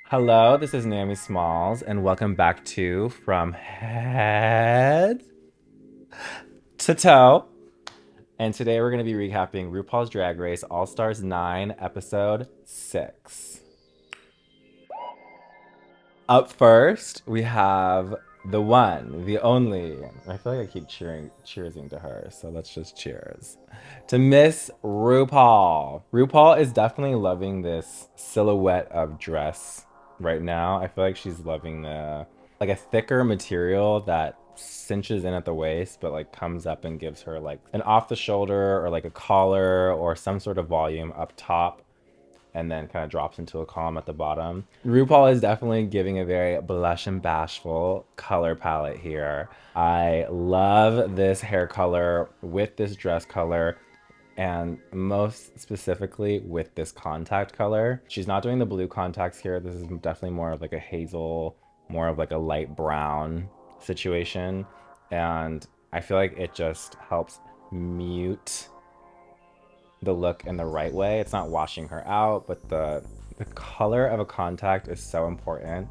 Hello, this is Naomi Smalls, and welcome back to From Head to Toe. And today we're going to be recapping RuPaul's Drag Race All Stars 9, Episode 6. Up first, we have the one, the only. I feel like I keep cheersing to her, so let's just cheers. To Miss RuPaul. RuPaul is definitely loving this silhouette of dress right now. I feel like she's loving a thicker material that cinches in at the waist, but like comes up and gives her like an off the shoulder or like a collar or some sort of volume up top and then kind of drops into a column at the bottom. RuPaul is definitely giving a very blush and bashful color palette here. I love this hair color with this dress color and most specifically with this contact color. She's not doing the blue contacts here. This is definitely more of like a hazel, more of like a light brown situation. And I feel like it just helps mute the look in the right way. It's not washing her out, but the color of a contact is so important.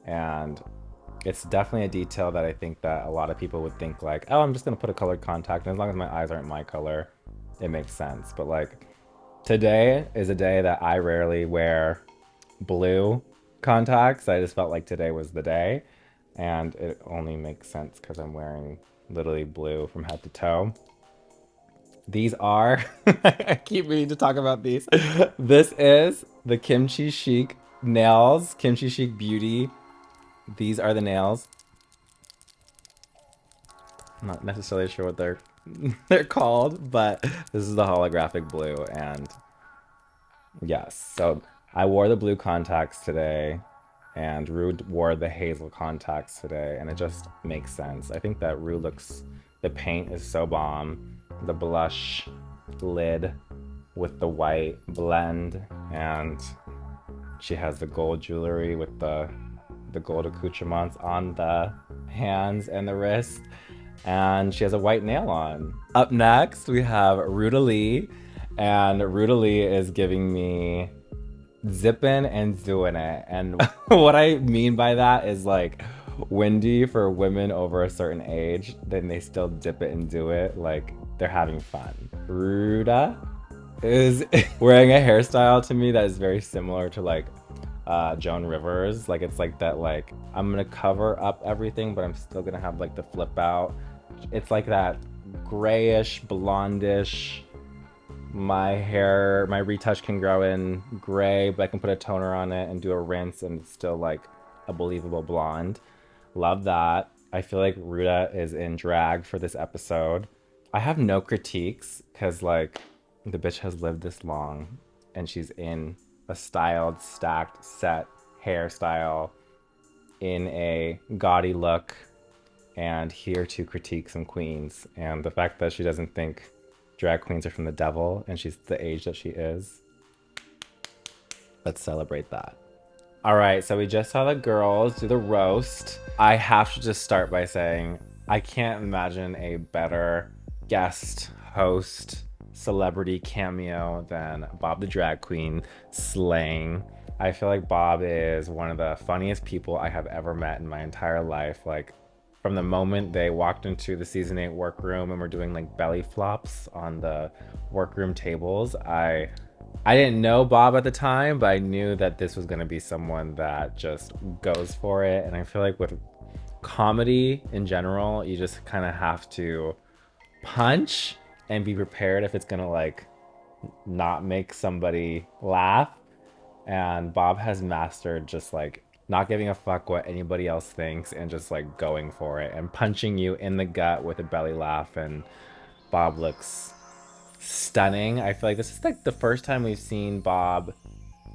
And it's definitely a detail that I think that a lot of people would think like, oh, I'm just gonna put a colored contact, and as long as my eyes aren't my color, it makes sense. But like today is a day that I rarely wear blue contacts. I just felt like today was the day, and it only makes sense because I'm wearing literally blue from head to toe. These are, I keep meaning to talk about these. This is the Kimchi Chic nails, Kimchi Chic Beauty. These are the nails. I'm not necessarily sure what they're called, but this is the holographic blue. And yes, so I wore the blue contacts today and Rue wore the hazel contacts today, and it just makes sense. I think that Rue looks, the paint is so bomb. The blush lid with the white blend, and she has the gold jewelry with the gold accoutrements on the hands and the wrist, and she has a white nail on. Up next, we have Ruta Lee, and Ruta Lee is giving me zipping and doing it. And what I mean by that is like windy for women over a certain age, then they still dip it and do it. Like they're having fun. Ruta is wearing a hairstyle to me that is very similar to like Joan Rivers. Like it's like that, like I'm gonna cover up everything, but I'm still gonna have like the flip out. It's like that grayish, blondish. My hair, my retouch can grow in gray, but I can put a toner on it and do a rinse and it's still like a believable blonde. Love that. I feel like Ruta is in drag for this episode. I have no critiques because like the bitch has lived this long and she's in a styled, stacked, set hairstyle in a gaudy look and here to critique some queens. And the fact that she doesn't think drag queens are from the devil and she's the age that she is, let's celebrate that. All right, so we just saw the girls do the roast. I have to just start by saying I can't imagine a better guest host celebrity cameo than Bob the Drag Queen slaying. I feel like Bob is one of the funniest people I have ever met in my entire life. Like from the moment they walked into the season 8 workroom and were doing like belly flops on the workroom tables, I didn't know Bob at the time, but I knew that this was going to be someone that just goes for it. And I feel like with comedy in general, you just kind of have to punch and be prepared if it's going to like not make somebody laugh. And Bob has mastered just like not giving a fuck what anybody else thinks and just like going for it and punching you in the gut with a belly laugh. And Bob looks stunning. I feel like this is like the first time we've seen Bob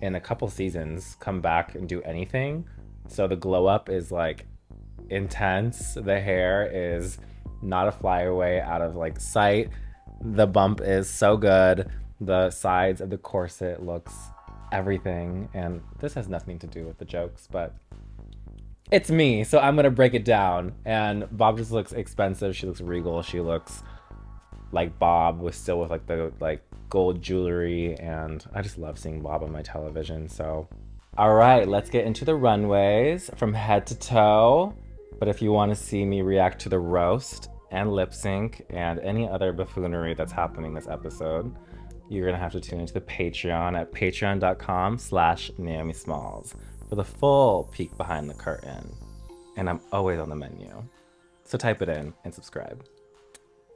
in a couple seasons come back and do anything. So the glow up is like intense. The hair is not a flyaway out of like sight. The bump is so good. The sides of the corset looks everything. And this has nothing to do with the jokes, but it's me, so I'm gonna break it down. And Bob just looks expensive. She looks regal. She looks like Bob was still with like the like gold jewelry, and I just love seeing Bob on my television. So All right, let's get into the runways from head to toe. But if you want to see me react to the roast and lip sync and any other buffoonery that's happening this episode, you're going to have to tune into the Patreon at patreon.com/Naomi Smalls for the full peek behind the curtain. And I'm always on the menu. So type it in and subscribe.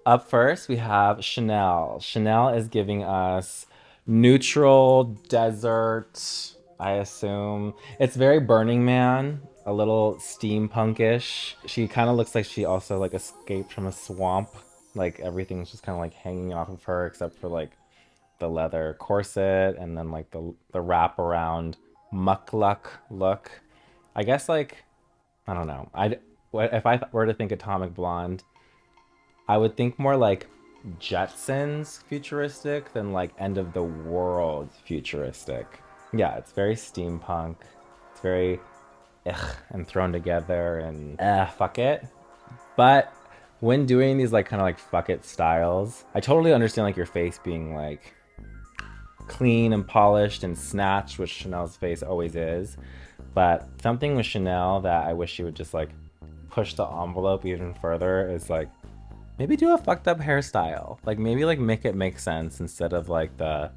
Up first, we have Chanel. Chanel is giving us neutral desert, I assume. It's very Burning Man, a little steampunkish. She kind of looks like she also like escaped from a swamp. Like everything's just kind of like hanging off of her except for like the leather corset and then like the wrap around mukluk look. I guess like I don't know. If I were to think Atomic Blonde, I would think more like Jetsons futuristic than like end of the world futuristic. Yeah, it's very steampunk. It's very and thrown together and fuck it. But when doing these like kind of like fuck it styles, I totally understand like your face being like clean and polished and snatched, which Chanel's face always is. But something with Chanel that I wish she would just like push the envelope even further is like maybe do a fucked up hairstyle. Like maybe like make it make sense instead of like the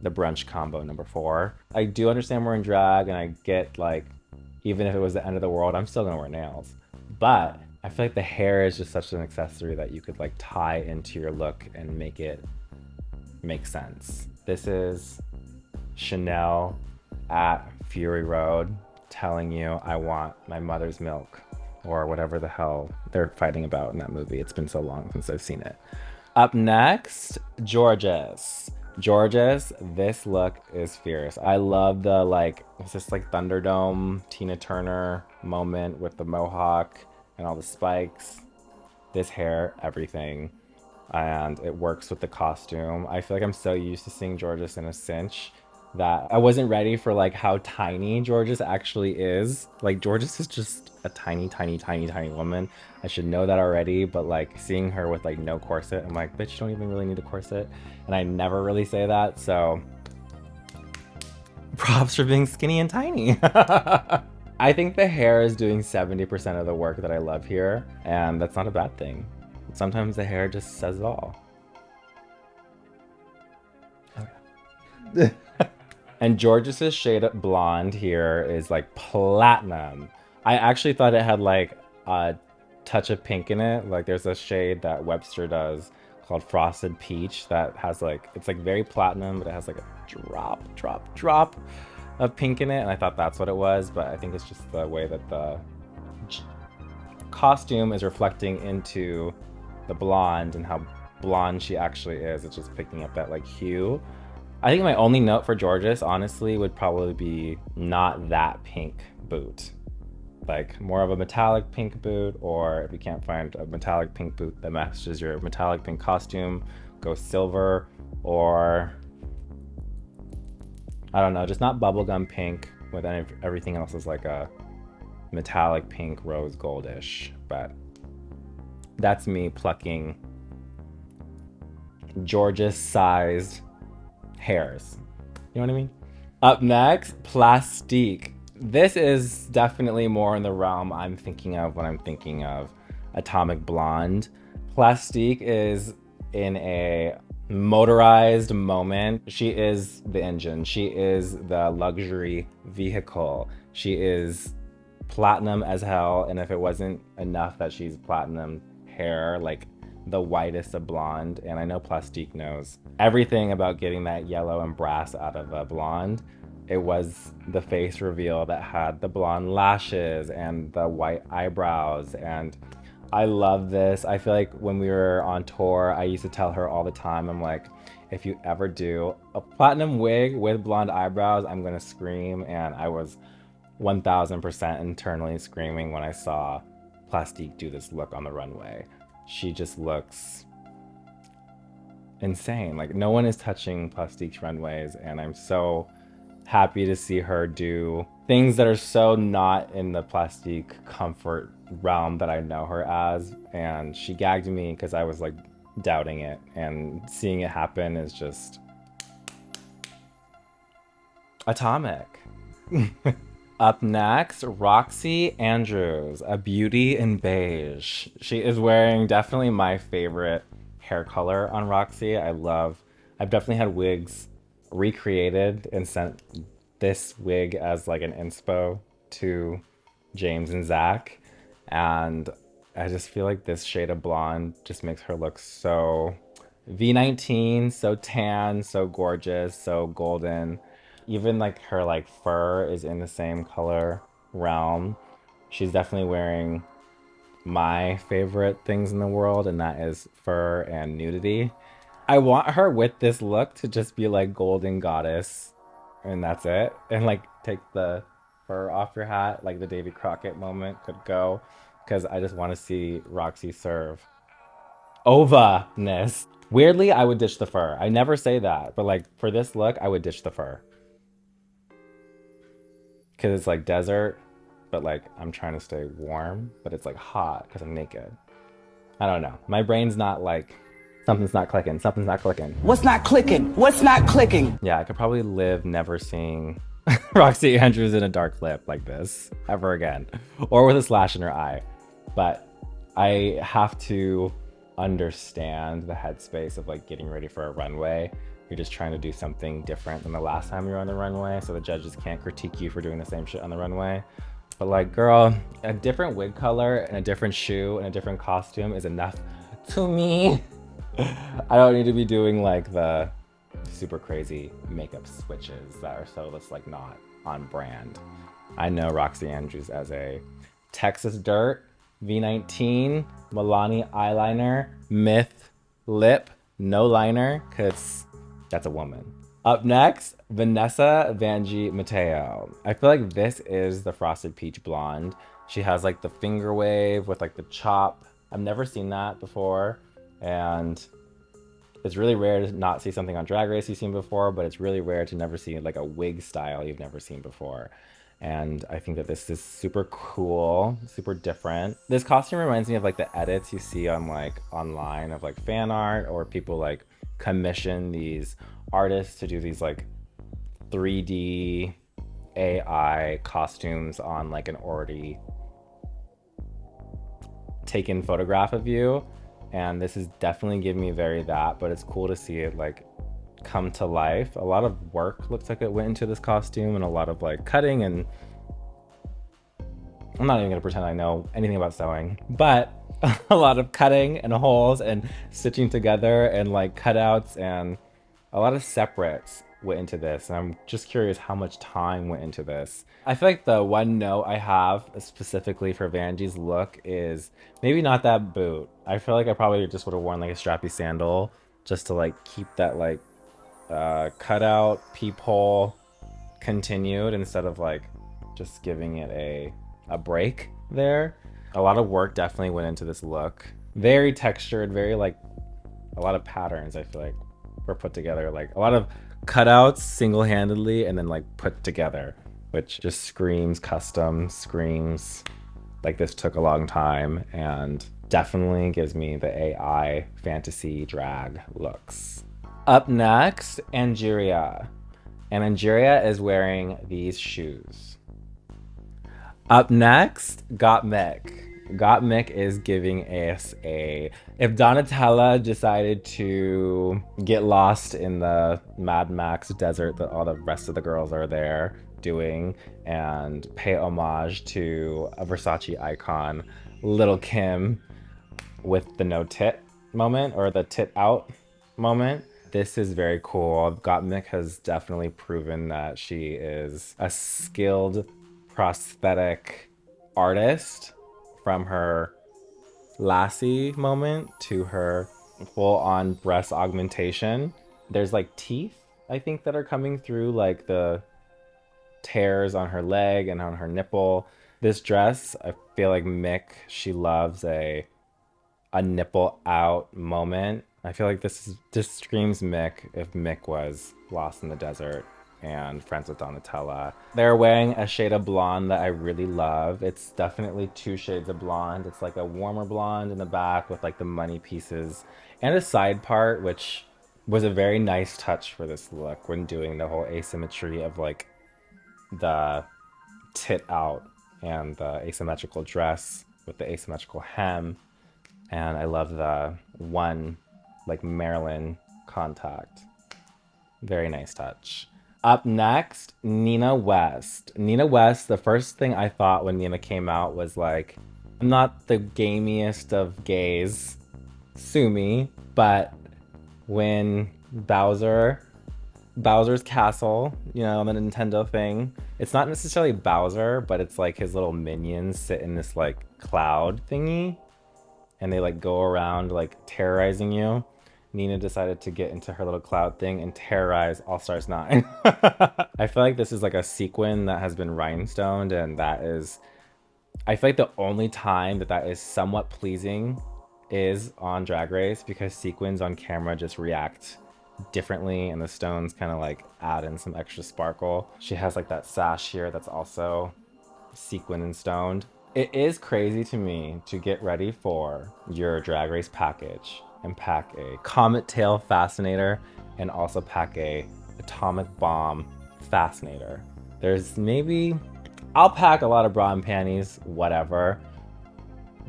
brunch combo number 4. I do understand we're in drag and I get like even if it was the end of the world, I'm still gonna wear nails. But I feel like the hair is just such an accessory that you could like tie into your look and make it make sense. This is Chanel at Fury Road telling you I want my mother's milk or whatever the hell they're fighting about in that movie. It's been so long since I've seen it. Up next, Jorgeous. Jorgeous, this look is fierce. I love the like, it's just like Thunderdome, Tina Turner moment with the mohawk and all the spikes. This hair, everything. And it works with the costume. I feel like I'm so used to seeing Jorgeous in a cinch that I wasn't ready for like how tiny Jorgeous actually is. Like Jorgeous is just a tiny, tiny, tiny, tiny woman. I should know that already, but like seeing her with like no corset, I'm like, bitch, you don't even really need a corset. And I never really say that, so props for being skinny and tiny. I think the hair is doing 70% of the work that I love here, and that's not a bad thing. Sometimes the hair just says it all. Okay. And Jorgeous's shade of blonde here is like platinum. I actually thought it had like a touch of pink in it. Like there's a shade that Webster does called Frosted Peach that has like, it's like very platinum, but it has like a drop of pink in it. And I thought that's what it was, but I think it's just the way that the costume is reflecting into the blonde and how blonde she actually is. It's just picking up that like hue. I think my only note for Jorgeous, honestly, would probably be not that pink boot. Like more of a metallic pink boot, or if you can't find a metallic pink boot that matches your metallic pink costume, go silver, or I don't know, just not bubblegum pink with everything else is like a metallic pink rose goldish. But that's me plucking Jorgeous sized hairs. You know what I mean? Up next, Plastique. This is definitely more in the realm I'm thinking of when I'm thinking of Atomic Blonde. Plastique is in a motorized moment. She is the engine. She is the luxury vehicle. She is platinum as hell. And if it wasn't enough that she's platinum hair, like the whitest of blonde, and I know Plastique knows everything about getting that yellow and brass out of a blonde. It was the face reveal that had the blonde lashes and the white eyebrows, and I love this. I feel like when we were on tour, I used to tell her all the time, I'm like, if you ever do a platinum wig with blonde eyebrows, I'm gonna scream. And I was 1000% internally screaming when I saw Plastique do this look on the runway. She just looks insane. Like no one is touching Plastique's runways, and I'm so happy to see her do things that are so not in the Plastique comfort realm that I know her as. And she gagged me because I was like doubting it, and seeing it happen is just Atomic. Up next, Roxy Andrews, a beauty in beige. She is wearing definitely my favorite hair color on Roxy. I've definitely had wigs recreated and sent this wig as like an inspo to James and Zach. And I just feel like this shade of blonde just makes her look so V19, so tan, so gorgeous, so golden. Even like her like fur is in the same color realm. She's definitely wearing my favorite things in the world, and that is fur and nudity. I want her with this look to just be like golden goddess, and that's it. And like take the fur off your hat, like the Davy Crockett moment could go, because I just want to see Roxy serve ova-ness. Weirdly, I would ditch the fur. I never say that, but like for this look, I would ditch the fur because it's like desert, but like I'm trying to stay warm, but it's like hot because I'm naked. I don't know. My brain's not like something's not clicking. Something's not clicking. What's not clicking? What's not clicking? Yeah, I could probably live never seeing Roxy Andrews in a dark lip like this ever again, or with a slash in her eye. But I have to understand the headspace of like getting ready for a runway. You're just trying to do something different than the last time you were on the runway, so the judges can't critique you for doing the same shit on the runway. But like, girl, a different wig color and a different shoe and a different costume is enough to me. I don't need to be doing like the super crazy makeup switches that are so just like not on brand. I know Roxy Andrews as a Texas Dirt, V19, Milani eyeliner, Myth lip, no liner, because that's a woman. Up next, Vanessa Vanjie Mateo. I feel like this is the Frosted Peach Blonde. She has like the finger wave with like the chop. I've never seen that before. And it's really rare to not see something on Drag Race you've seen before, but it's really rare to never see like a wig style you've never seen before. And I think that this is super cool, super different. This costume reminds me of like the edits you see on like online of like fan art, or people like commission these artists to do these like 3D AI costumes on like an already taken photograph of you. And this is definitely giving me very that, but it's cool to see it like come to life. A lot of work looks like it went into this costume, and a lot of like cutting, and I'm not even gonna pretend I know anything about sewing, but a lot of cutting and holes and stitching together and like cutouts, and a lot of separates went into this. And I'm just curious how much time went into this. I feel like the one note I have specifically for Vanjie's look is maybe not that boot. I feel like I probably just would have worn like a strappy sandal just to like keep that like cutout peephole continued, instead of like just giving it a break there. A lot of work definitely went into this look. Very textured, very like a lot of patterns I feel like were put together, like a lot of cutouts single-handedly and then like put together, which just screams custom, screams like this took a long time, and definitely gives me the AI fantasy drag looks. Up next, Angeria. And Angeria is wearing these shoes. Up next, Gottmik. Gottmik is giving us a... If Donatella decided to get lost in the Mad Max desert that all the rest of the girls are there doing, and pay homage to a Versace icon, Little Kim, with the no tit moment, or the tit out moment, this is very cool. Gottmik has definitely proven that she is a skilled prosthetic artist, from her Lassie moment to her full-on breast augmentation. There's like teeth, I think, that are coming through like the tears on her leg and on her nipple. This dress, I feel like Mick, she loves a nipple out moment. I feel like this screams Mick if Mick was lost in the desert and friends with Donatella. They're wearing a shade of blonde that I really love. It's definitely 2 shades of blonde. It's like a warmer blonde in the back with like the money pieces and a side part, which was a very nice touch for this look when doing the whole asymmetry of like the tit out and the asymmetrical dress with the asymmetrical hem. And I love the one like Marilyn contact. Very nice touch. Up next, Nina West. Nina West, the first thing I thought when Nina came out was like, I'm not the gamiest of gays, sue me, but when Bowser's castle, you know, the Nintendo thing, it's not necessarily Bowser, but it's like his little minions sit in this like cloud thingy and they like go around like terrorizing you. Nina decided to get into her little cloud thing and terrorize All Stars 9. I feel like this is like a sequin that has been rhinestoned, and that is, I feel like the only time that is somewhat pleasing is on Drag Race, because sequins on camera just react differently and the stones kind of like add in some extra sparkle. She has like that sash here that's also sequin and stoned. It is crazy to me to get ready for your Drag Race package and pack a comet tail fascinator and also pack a atomic bomb fascinator. There's maybe, I'll pack a lot of bra and panties, whatever,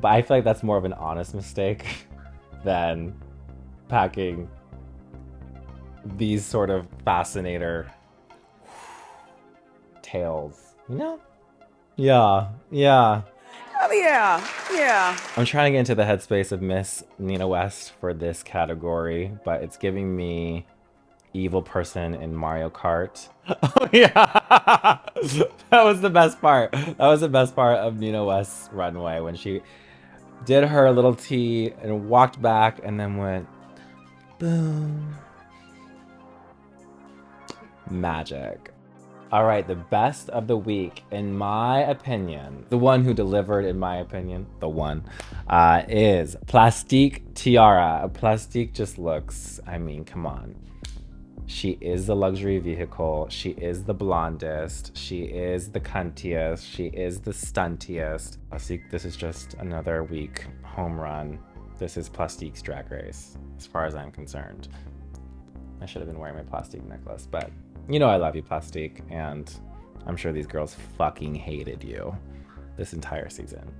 but I feel like that's more of an honest mistake than packing these sort of fascinator tails, you know? Yeah. Oh, yeah. I'm trying to get into the headspace of Miss Nina West for this category, but it's giving me evil person in Mario Kart. Oh yeah, that was the best part. That was the best part of Nina West's runway, when she did her little T and walked back and then went boom. Magic. All right, the best of the week, in my opinion, the one who delivered, in my opinion, the one, is Plastique Tiara. Plastique just looks, I mean, come on. She is the luxury vehicle. She is the blondest. She is the cuntiest. She is the stuntiest. Plastique, this is just another week home run. This is Plastique's Drag Race, as far as I'm concerned. I should have been wearing my Plastique necklace, but you know I love you, Plastique, and I'm sure these girls fucking hated you this entire season.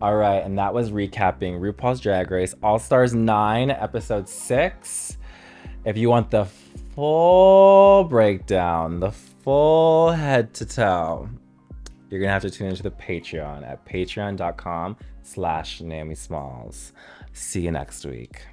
All right, and that was recapping RuPaul's Drag Race All Stars 9, episode 6. If you want the full breakdown, the full head to toe, you're gonna have to tune into the Patreon at patreon.com/NaomiSmalls. See you next week.